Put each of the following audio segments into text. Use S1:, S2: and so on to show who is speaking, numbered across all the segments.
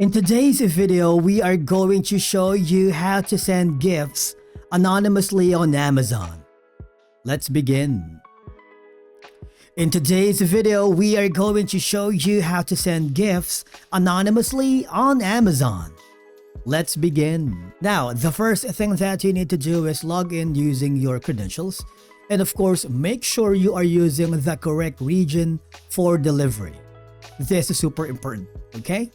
S1: In today's video, we are going to show you how to send gifts anonymously on Amazon. Let's begin. In today's video, we are going to show you how to send gifts anonymously on Amazon. Let's begin. Now, the first thing that you need to do is log in using your credentials. And of course, make sure you are using the correct region for delivery. This is super important, okay?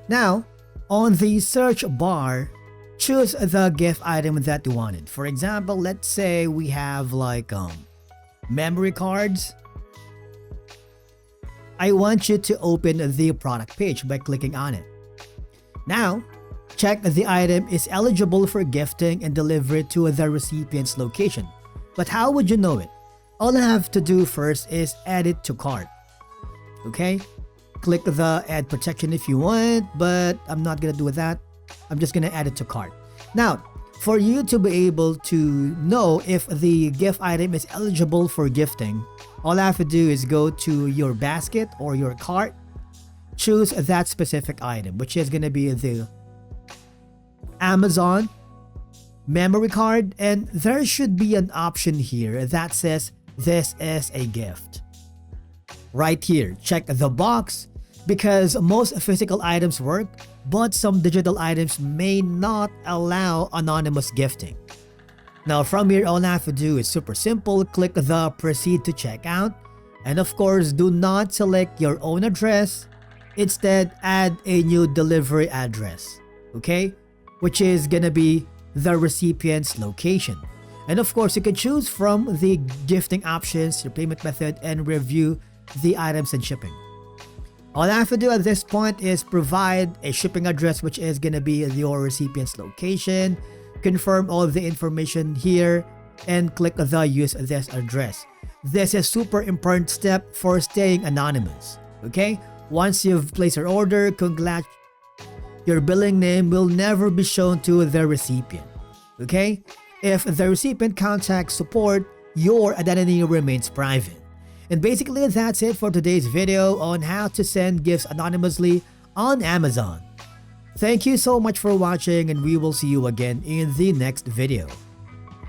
S1: Now, on the search bar, choose the gift item that you wanted. For example, let's say we have like memory cards. I want you to open the product page by clicking on it. Now, check the item is eligible for gifting and delivery to the recipient's location. But how would you know it? All I have to do first is add it to cart. Okay? Click the add protection if you want, but I'm not gonna do that. I'm just gonna add it to cart. Now, for you to be able to know if the gift item is eligible for gifting, all I have to do is go to your basket or your cart, choose that specific item, which is gonna be the Amazon memory card, and there should be an option here that says this is a gift. Right here, check the box because most physical items work, but some digital items may not allow anonymous gifting. Now from here, all I have to do is super simple, click the proceed to checkout, and of course do not select your own address, instead add a new delivery address, okay? Which is gonna be the recipient's location. And of course, you can choose from the gifting options, your payment method, and review the items and shipping. All I have to do at this point is provide a shipping address, which is going to be your recipient's location, confirm all of the information here, and click the use this address. This is a super important step for staying anonymous. Okay? Once you've placed your order, your billing name will never be shown to the recipient. Okay? If the recipient contacts support, your identity remains private. And basically that's it for today's video on how to send gifts anonymously on Amazon. Thank you so much for watching, and we will see you again in the next video.